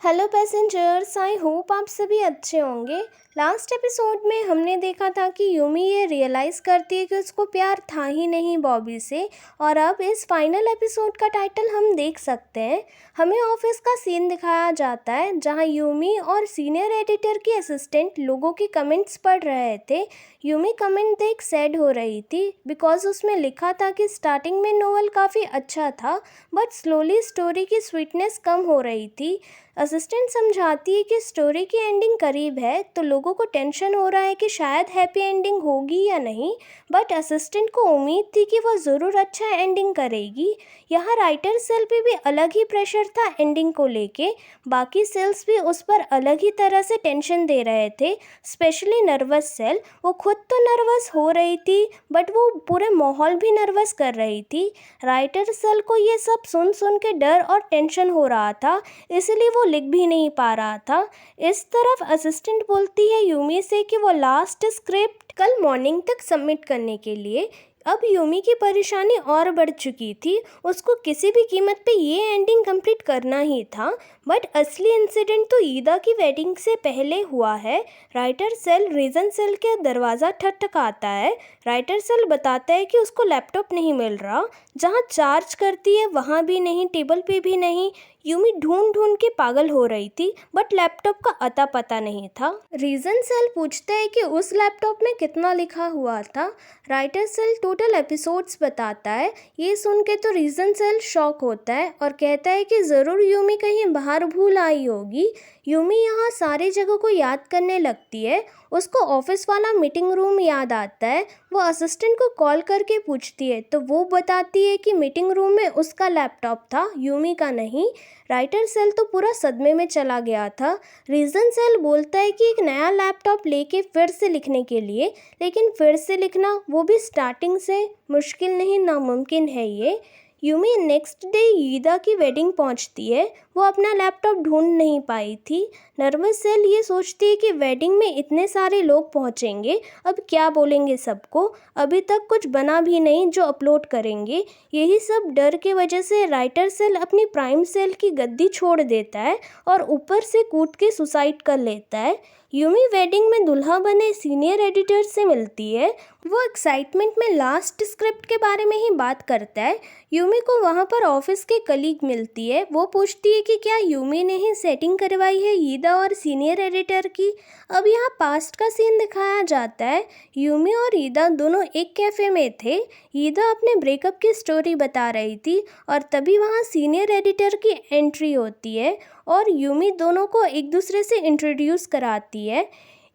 Hello passengers, I hope आप सभी अच्छे होंगे। लास्ट एपिसोड में हमने देखा था कि यूमी ये रियलाइज़ करती है कि उसको प्यार था ही नहीं बॉबी से। और अब इस फाइनल एपिसोड का टाइटल हम देख सकते हैं। हमें ऑफिस का सीन दिखाया जाता है जहां यूमी और सीनियर एडिटर की असिस्टेंट लोगों की कमेंट्स पढ़ रहे थे। यूमी कमेंट देख सैड हो रही थी बिकॉज उसमें लिखा था कि स्टार्टिंग में नोवेल काफ़ी अच्छा था बट स्लोली स्टोरी की स्वीटनेस कम हो रही थी। असिस्टेंट समझाती है कि स्टोरी की एंडिंग करीब है तो लोगों को टेंशन हो रहा है कि शायद हैप्पी एंडिंग होगी या नहीं, बट असिस्टेंट को उम्मीद थी कि वह ज़रूर अच्छा एंडिंग करेगी। यहाँ राइटर सेल पे भी अलग ही प्रेशर था एंडिंग को लेके। बाकी सेल्स भी उस पर अलग ही तरह से टेंशन दे रहे थे, स्पेशली नर्वस सेल। वो खुद तो नर्वस हो रही थी बट वो पूरे माहौल भी नर्वस कर रही थी। राइटर सेल को ये सब सुन सुन के डर और टेंशन हो रहा था, इसलिए वो लिख भी नहीं पा रहा था। इस तरफ असिस्टेंट बोलती है यूमी से कि वो लास्ट स्क्रिप्ट कल मॉर्निंग तक सबमिट करने के लिए। अब यूमी की परेशानी और बढ़ चुकी थी, उसको किसी भी कीमत पे ये एंडिंग कंप्लीट करना ही था। बट असली इंसिडेंट तो ईदा की वेडिंग से पहले हुआ है। राइटर सेल रीजन सेल के दरवाज़ा ठकठकाता है। राइटर सेल बताता है कि उसको लैपटॉप नहीं मिल रहा, जहाँ चार्ज करती है वहाँ भी नहीं, टेबल पे भी नहीं। यूमी ढूंढ ढूंढ के पागल हो रही थी बट लैपटॉप का अता पता नहीं था। रीजन सेल पूछता है कि उस लैपटॉप में कितना लिखा हुआ था। राइटर सेल टोटल एपिसोड्स बताता है। ये सुन के तो रीजन सेल शॉक होता है और कहता है कि ज़रूर यूमी कहीं बाहर भूल आई होगी। यूमी यहाँ सारी जगह को याद करने लगती है। उसको ऑफिस वाला मीटिंग रूम याद आता है। वो असिस्टेंट को कॉल करके पूछती है तो वो बताती है कि मीटिंग रूम में उसका लैपटॉप था, यूमी का नहीं। राइटर सेल तो पूरा सदमे में चला गया था। रीजन सेल बोलता है कि एक नया लैपटॉप लेके फिर से लिखने के लिए, लेकिन फिर से लिखना वो भी स्टार्टिंग से मुश्किल नहीं, नामुमकिन है ये। यूमी नेक्स्ट डे ईदा की वेडिंग पहुंचती है। वो अपना लैपटॉप ढूंढ नहीं पाई थी। नर्वस सेल ये सोचती है कि वेडिंग में इतने सारे लोग पहुंचेंगे, अब क्या बोलेंगे सबको, अभी तक कुछ बना भी नहीं जो अपलोड करेंगे। यही सब डर के वजह से राइटर सेल अपनी प्राइम सेल की गद्दी छोड़ देता है और ऊपर से कूद के सुसाइड कर लेता है। यूमी वेडिंग में दुल्हा बने सीनियर एडिटर से मिलती है। वो एक्साइटमेंट में लास्ट स्क्रिप्ट के बारे में ही बात करता है। यूमी को वहाँ पर ऑफिस के कलीग मिलती है। वो पूछती है कि क्या यूमी ने ही सेटिंग करवाई है ईदा और सीनियर एडिटर की। अब यहाँ पास्ट का सीन दिखाया जाता है। यूमी और ईदा दोनों एक कैफ़े में थे। ईदा अपने ब्रेकअप की स्टोरी बता रही थी और तभी वहाँ सीनियर एडिटर की एंट्री होती है और यूमी दोनों को एक दूसरे से इंट्रोड्यूस कराती है।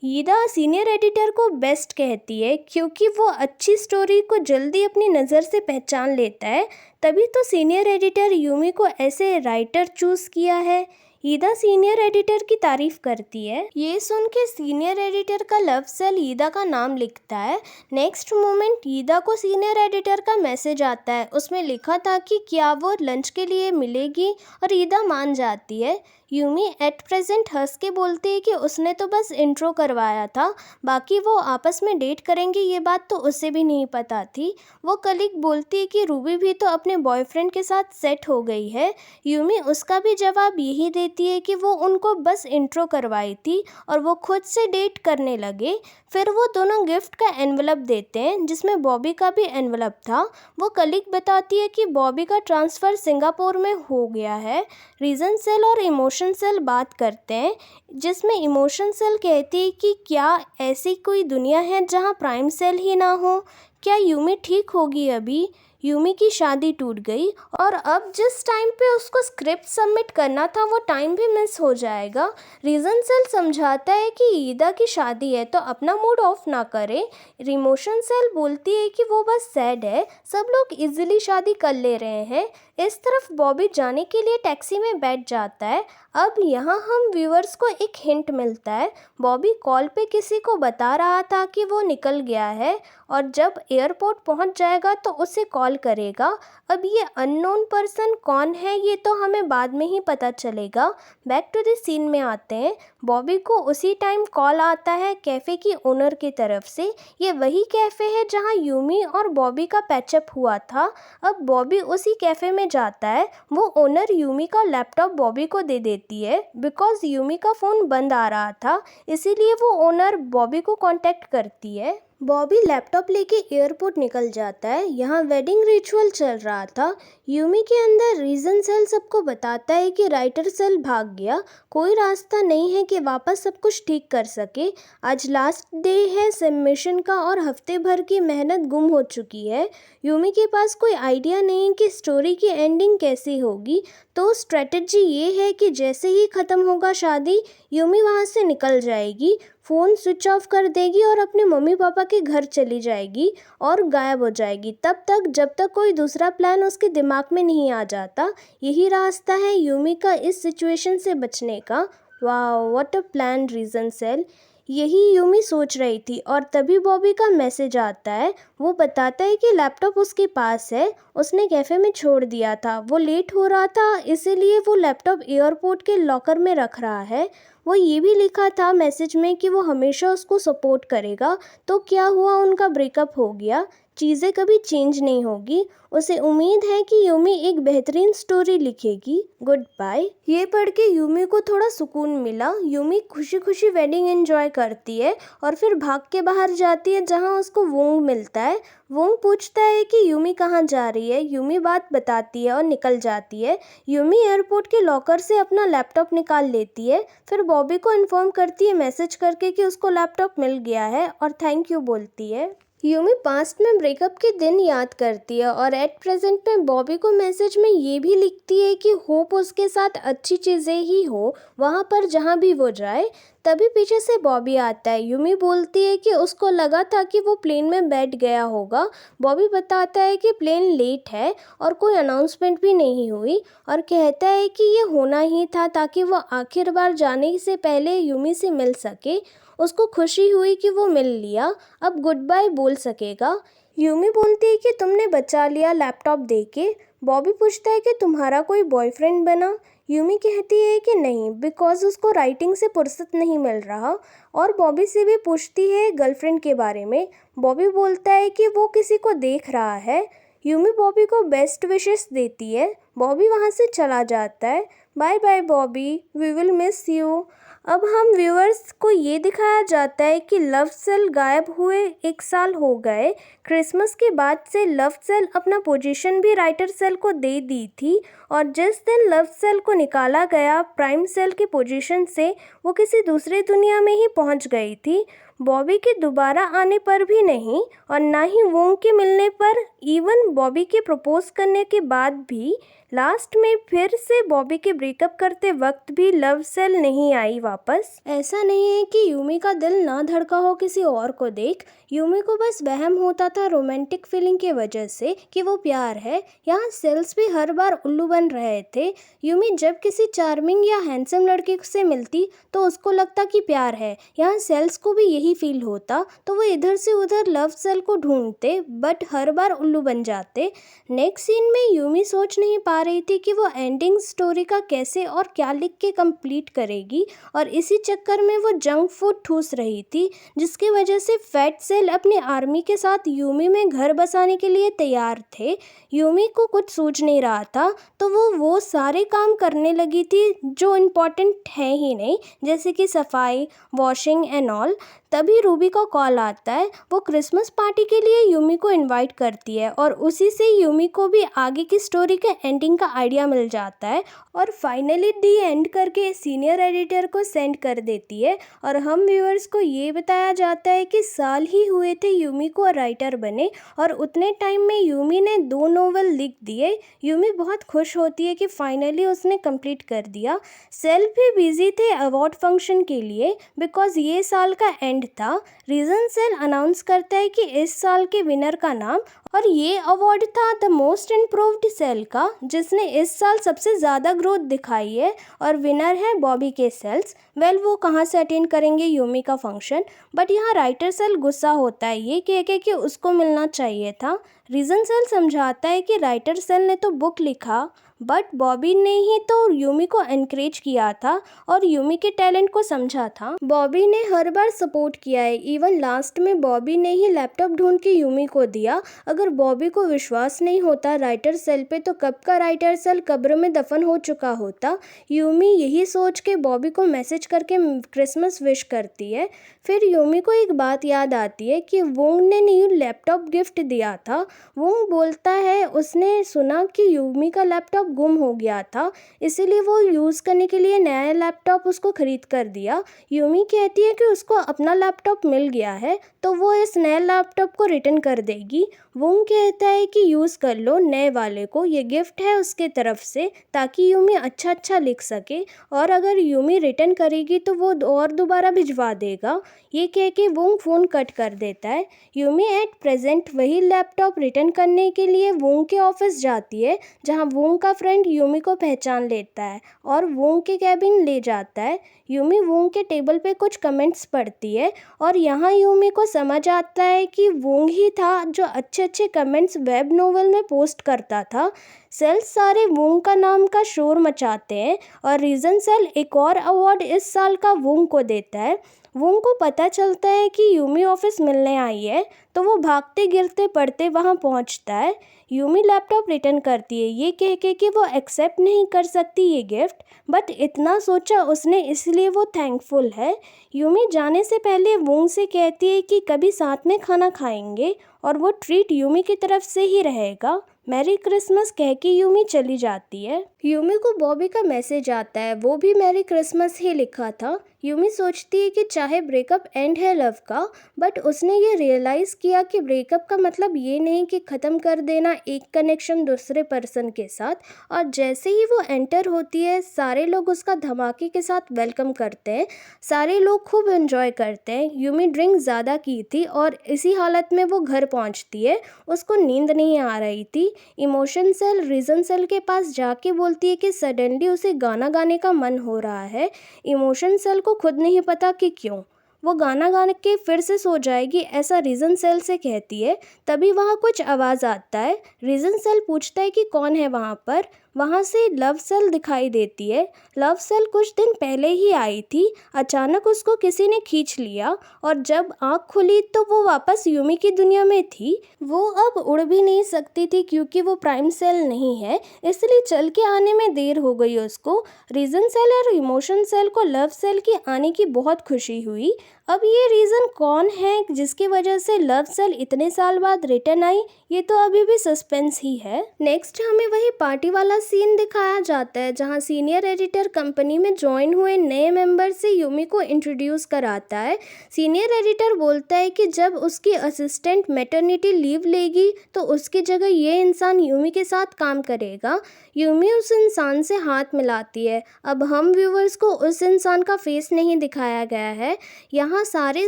ईदा सीनियर एडिटर को बेस्ट कहती है क्योंकि वो अच्छी स्टोरी को जल्दी अपनी नज़र से पहचान लेता है। तभी तो सीनियर एडिटर यूमी को ऐसे राइटर चूज़ किया है। ईदा सीनियर एडिटर की तारीफ करती है। ये सुन के सीनियर एडिटर का लव सेल ईदा का नाम लिखता है। नेक्स्ट मोमेंट ईदा को सीनियर एडिटर का मैसेज आता है। उसमें लिखा था कि क्या वो लंच के लिए मिलेगी और ईदा मान जाती है। यूमी एट प्रेजेंट हंस के बोलती है कि उसने तो बस इंट्रो करवाया था, बाकी वो आपस में डेट करेंगे ये बात तो उसे भी नहीं पता थी। वो कलीग बोलती है कि रूबी भी तो अपने बॉयफ्रेंड के साथ सेट हो गई है। यूमी उसका भी जवाब यही देती है कि वो उनको बस इंट्रो करवाई थी और वो खुद से डेट करने लगे। फिर वो दोनों गिफ्ट का एनवलप देते हैं जिसमें बॉबी का भी एनवलप था। वो कलीग बताती है कि बॉबी का ट्रांसफ़र सिंगापुर में हो गया है। रीजन सेल और इमोशन सेल बात करते हैं जिसमें इमोशन सेल कहती है कि क्या ऐसी कोई दुनिया है जहां प्राइम सेल ही ना हो। क्या यूमी ठीक होगी अभी। यूमी की शादी टूट गई और अब जिस टाइम पे उसको स्क्रिप्ट सबमिट करना था वो टाइम भी मिस हो जाएगा। रीजन सेल समझाता है कि ईदा की शादी है तो अपना मूड ऑफ ना करे। इमोशन सेल बोलती है कि वो बस सैड है, सब लोग इजीली शादी कर ले रहे हैं। इस तरफ बॉबी जाने के लिए टैक्सी में बैठ जाता है। अब यहाँ हम व्यूअर्स को एक हिंट मिलता है। बॉबी कॉल पे किसी को बता रहा था कि वो निकल गया है और जब एयरपोर्ट पहुँच जाएगा तो उसे कॉल करेगा। अब ये अननोन पर्सन कौन है ये तो हमें बाद में ही पता चलेगा। बैक टू द सीन में आते हैं। बॉबी को उसी टाइम कॉल आता है कैफ़े की ओनर की तरफ से। ये वही कैफ़े है जहाँ यूमी और बॉबी का पैचअप हुआ था। अब बॉबी उसी कैफ़े में में जाता है वो ओनर यूमी का लैपटॉप बॉबी को दे देती है बिकॉज यूमी का फ़ोन बंद आ रहा था, इसीलिए वो ओनर बॉबी को कांटेक्ट करती है। बॉबी लैपटॉप लेके एयरपोर्ट निकल जाता है। यहाँ वेडिंग रिचुअल चल रहा था। यूमी के अंदर रीजन सेल सबको बताता है कि राइटर सेल भाग गया, कोई रास्ता नहीं है कि वापस सब कुछ ठीक कर सके। आज लास्ट डे है सबमिशन का और हफ्ते भर की मेहनत गुम हो चुकी है। यूमी के पास कोई आइडिया नहीं कि स्टोरी की एंडिंग कैसी होगी, तो स्ट्रेटजी ये है कि जैसे ही ख़त्म होगा शादी, यूमी वहाँ से निकल जाएगी, फ़ोन स्विच ऑफ कर देगी और अपने मम्मी पापा के घर चली जाएगी और गायब हो जाएगी तब तक जब तक कोई दूसरा प्लान उसके दिमाग में नहीं आ जाता। यही रास्ता है यूमी का इस सिचुएशन से बचने का। वाह, व्हाट अ प्लान रीजन सेल। यही यूमी सोच रही थी और तभी बॉबी का मैसेज आता है। वो बताता है कि लैपटॉप उसके पास है, उसने कैफ़े में छोड़ दिया था, वो लेट हो रहा था इसीलिए वो लैपटॉप एयरपोर्ट के लॉकर में रख रहा है। वो ये भी लिखा था मैसेज में कि वो हमेशा उसको सपोर्ट करेगा। तो क्या हुआ, उनका ब्रेकअप हो गया, चीज़ें कभी चेंज नहीं होगी। उसे उम्मीद है कि यूमी एक बेहतरीन स्टोरी लिखेगी। Good bye. ये पढ़ के यूमी को थोड़ा सुकून मिला। यूमी खुशी खुशी वेडिंग एंजॉय करती है और फिर भाग के बाहर जाती है जहाँ उसको वोंग मिलता है। वोंग पूछता है कि यूमी कहाँ जा रही है। यूमी बात बताती है और निकल जाती है। यूमी एयरपोर्ट के लॉकर से अपना लैपटॉप निकाल लेती है, फिर बॉबी को इन्फॉर्म करती है मैसेज करके कि उसको लैपटॉप मिल गया है और थैंक यू बोलती है। यूमी पास्ट में ब्रेकअप के दिन याद करती है और एट प्रेजेंट में बॉबी को मैसेज में ये भी लिखती है कि होप उसके साथ अच्छी चीज़ें ही हो वहाँ पर जहाँ भी वो जाए। तभी पीछे से बॉबी आता है। यूमी बोलती है कि उसको लगा था कि वो प्लेन में बैठ गया होगा। बॉबी बताता है कि प्लेन लेट है और कोई अनाउंसमेंट भी नहीं हुई और कहता है कि ये होना ही था ताकि वो आखिर बार जाने से पहले यूमी से मिल सके। उसको खुशी हुई कि वो मिल लिया, अब गुड बाय बोल सकेगा। यूमी बोलती है कि तुमने बचा लिया लैपटॉप देके। बॉबी पूछता है कि तुम्हारा कोई बॉयफ्रेंड बना। यूमी कहती है कि नहीं, बिकॉज उसको राइटिंग से फुर्सत नहीं मिल रहा। और बॉबी से भी पूछती है गर्लफ्रेंड के बारे में। बॉबी बोलता है कि वो किसी को देख रहा है। यूमी बॉबी को बेस्ट विशेस देती है। बॉबी वहाँ से चला जाता है। Bye bye Bobby, we will miss you. अब हम व्यूअर्स को ये दिखाया जाता है कि लव सेल गायब हुए 1 साल हो गए। क्रिसमस के बाद से लव सेल अपना पोजीशन भी राइटर सेल को दे दी थी और जिस दिन लव सेल को निकाला गया प्राइम सेल की पोजीशन से, वो किसी दूसरी दुनिया में ही पहुंच गई थी। बॉबी के दोबारा आने पर भी नहीं और ना ही वोंग के मिलने पर। इवन बॉबी के प्रपोज करने के बाद भी लास्ट में फिर से बॉबी के ब्रेकअप करते वक्त भी लव सेल नहीं आई वापस। ऐसा नहीं है कि यूमी का दिल ना धड़का हो किसी और को देख। यूमी को बस वहम होता था रोमांटिक फीलिंग की वजह से कि वो प्यार है। यहाँ सेल्स भी हर बार उल्लू बन रहे थे। यूमी जब किसी चार्मिंग या हैंडसम लड़के से मिलती तो उसको लगता कि प्यार है। यहाँ सेल्स को भी यही फील होता तो वो इधर से उधर लव सेल को ढूंढते बट हर बार उल्लू बन जाते। नेक्स्ट सीन में यूमी सोच नहीं पा रही थी कि वो एंडिंग स्टोरी का कैसे और क्या लिख के कंप्लीट करेगी और इसी चक्कर में वो जंक फूड ठूस रही थी जिसकी वजह से फैट सेल अपनी आर्मी के साथ यूमी में घर बसाने के लिए तैयार थे। यूमी को कुछ सूझ नहीं रहा था तो वो सारे काम करने लगी थी जो इम्पोर्टेंट है ही नहीं, जैसे कि सफाई, वॉशिंग एंड ऑल। तभी रूबी का कॉल आता है। वो क्रिसमस पार्टी के लिए यूमी को इनवाइट करती है और उसी से यूमी को भी आगे की स्टोरी के एंडिंग का आइडिया मिल जाता है और फाइनली दी एंड करके सीनियर एडिटर को सेंड कर देती है। और हम व्यूअर्स को ये बताया जाता है कि साल ही हुए थे यूमी को राइटर बने और उतने टाइम में यूमी ने 2 नोवेल लिख दिए। यूमी बहुत खुश होती है कि फाइनली उसने कंप्लीट कर दिया। सेल भी बिजी थे अवार्ड फंक्शन के लिए बिकॉज ये साल का एंड था। रीजन सेल अनाउंस करता है कि इस साल के विनर का नाम, और ये अवार्ड था द मोस्ट इम्प्रूव्ड सेल का जिसने इस साल सबसे ज़्यादा ग्रोथ दिखाई है और विनर है बॉबी के सेल्स। वेल वो कहाँ से अटेंड करेंगे यूमी का फंक्शन, बट यहाँ राइटर सेल गुस्सा होता है ये कह के कि उसको मिलना चाहिए था। रीजन सेल समझाता है कि राइटर सेल ने तो बुक लिखा बट बॉबी ने ही तो यूमी को एनकरेज किया था और यूमी के टैलेंट को समझा था। बॉबी ने हर बार सपोर्ट किया है, इवन लास्ट में बॉबी ने ही लैपटॉप ढूंढ के यूमी को दिया। अगर बॉबी को विश्वास नहीं होता राइटर सेल पे तो कब का राइटर सेल कब्र में दफन हो चुका होता। यूमी यही सोच के बॉबी को मैसेज करके क्रिसमस विश करती है। फिर यूमी को एक बात याद आती है कि वोंग ने न्यू लैपटॉप गिफ्ट दिया था। वोंग बोलता है उसने सुना कि यूमी का लैपटॉप गुम हो गया था, इसीलिए वो यूज़ करने के लिए नया लैपटॉप उसको खरीद कर दिया। यूमी कहती है कि उसको अपना लैपटॉप मिल गया है तो वो इस नए लैपटॉप को रिटर्न कर देगी। वोंग कहता है कि यूज़ कर लो नए वाले को, ये गिफ्ट है उसके तरफ से ताकि यूमी अच्छा लिख सके, और अगर यूमी रिटर्न करेगी तो वो और दोबारा भिजवा देगा। ये कह के वोंग फ़ोन कट कर देता है। यूमी एट प्रेजेंट वही लैपटॉप रिटर्न करने के लिए वोंग के ऑफिस जाती है, जहां वोंग का फ्रेंड यूमी को पहचान लेता है और वोंग के कैबिन ले जाता है। यूमी वोंग के टेबल पे कुछ कमेंट्स पढ़ती है और यहाँ यूमी को समझ आता है कि वोंग ही था जो अच्छे कमेंट्स वेब नोवेल में पोस्ट करता था। सेल्स सारे वोंग का नाम का शोर मचाते हैं और रीजन सेल एक और अवार्ड इस साल का वोंग को देता है। वोंग को पता चलता है कि यूमी ऑफिस मिलने आई है तो वो भागते गिरते पड़ते वहाँ पहुँचता है। यूमी लैपटॉप रिटर्न करती है ये कह के कि वो एक्सेप्ट नहीं कर सकती ये गिफ्ट, बट इतना सोचा उसने इसलिए वो थैंकफुल है। यूमी जाने से पहले वोंग से कहती है कि कभी साथ में खाना खाएंगे और वो ट्रीट यूमी की तरफ से ही रहेगा। मैरी क्रिसमस कह के यूमी चली जाती है। यूमी को बॉबी का मैसेज आता है, वो भी मैरी क्रिसमस ही लिखा था। यूमी सोचती है कि चाहे ब्रेकअप एंड है लव का, बट उसने ये रियलाइज़ किया कि ब्रेकअप का मतलब ये नहीं कि ख़त्म कर देना एक कनेक्शन दूसरे पर्सन के साथ। और जैसे ही वो एंटर होती है सारे लोग उसका धमाके के साथ वेलकम करते हैं, सारे लोग खूब एंजॉय करते हैं। यूमी ड्रिंक ज़्यादा की थी और इसी हालत में वो घर पहुंचती है, उसको नींद नहीं आ रही थी। इमोशन सेल रीजन सेल के पास जाके बोलती है कि सडनली उसे गाना गाने का मन हो रहा है। इमोशन सेल को खुद नहीं पता कि क्यों, वो गाना गाने के फिर से सो जाएगी ऐसा रीजन सेल से कहती है। तभी वहाँ कुछ आवाज़ आता है। रीजन सेल पूछता है कि कौन है वहाँ पर। वहाँ से लव सेल दिखाई देती है। लव सेल कुछ दिन पहले ही आई थी, अचानक उसको किसी ने खींच लिया और जब आँख खुली तो वो वापस यूमी की दुनिया में थी। वो अब उड़ भी नहीं सकती थी क्योंकि वो प्राइम सेल नहीं है, इसलिए चल के आने में देर हो गई उसको। रीजन सेल और इमोशन सेल को लव सेल के आने की बहुत खुशी हुई। अब ये रीज़न कौन है जिसकी वजह से लव सेल इतने साल बाद रिटर्न आई, ये तो अभी भी सस्पेंस ही है। नेक्स्ट हमें वही पार्टी वाला सीन दिखाया जाता है जहां सीनियर एडिटर कंपनी में ज्वाइन हुए नए मेंबर से यूमी को इंट्रोड्यूस कराता है। सीनियर एडिटर बोलता है कि जब उसकी असिस्टेंट मैटरनिटी लीव लेगी तो उसकी जगह ये इंसान यूमी के साथ काम करेगा। यूमी उस इंसान से हाथ मिलाती है। अब हम व्यूवर्स को उस इंसान का फेस नहीं दिखाया गया है। यहाँ सारे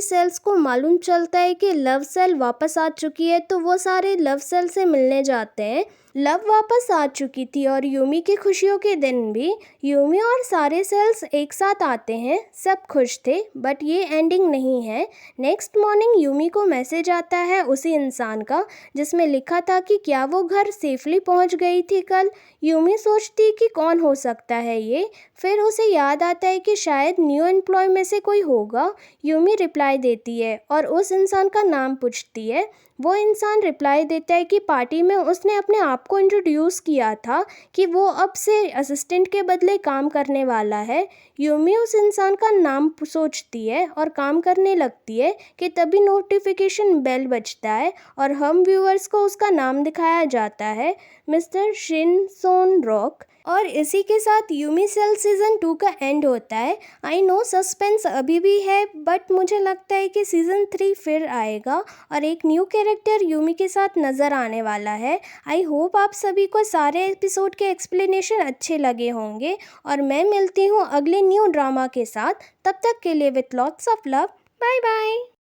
सेल्स को मालूम चलता है कि लव सेल वापस आ चुकी है तो वो सारे लव सेल से मिलने जाते हैं। लव वापस आ चुकी थी और यूमी की खुशियों के दिन भी यूमी और सारे सेल्स एक साथ आते हैं। सब खुश थे, बट ये एंडिंग नहीं है। नेक्स्ट मॉर्निंग यूमी को मैसेज आता है उसी इंसान का जिसमें लिखा था कि क्या वो घर सेफली पहुंच गई थी कल। यूमी सोचती कि कौन हो सकता है ये, फिर उसे याद आता है कि शायद न्यू एम्प्लॉय में से कोई होगा। यूमी रिप्लाई देती है और उस इंसान का नाम पूछती है। वो इंसान रिप्लाई देता है कि पार्टी में उसने अपने आप को इंट्रोड्यूस किया था कि वो अब से असिस्टेंट के बदले काम करने वाला है। यूमी उस इंसान का नाम सोचती है और काम करने लगती है कि तभी नोटिफिकेशन बेल बजता है और हम व्यूअर्स को उसका नाम दिखाया जाता है, मिस्टर शिन सोन रॉक। और इसी के साथ यूमी सेल सीज़न 2 का एंड होता है। आई नो सस्पेंस अभी भी है, बट मुझे लगता है कि सीज़न 3 फिर आएगा और एक न्यू कैरेक्टर यूमी के साथ नज़र आने वाला है। आई होप आप सभी को सारे एपिसोड के एक्सप्लेनेशन अच्छे लगे होंगे और मैं मिलती हूँ अगले न्यू ड्रामा के साथ। तब तक के लिए with lots of love, bye bye.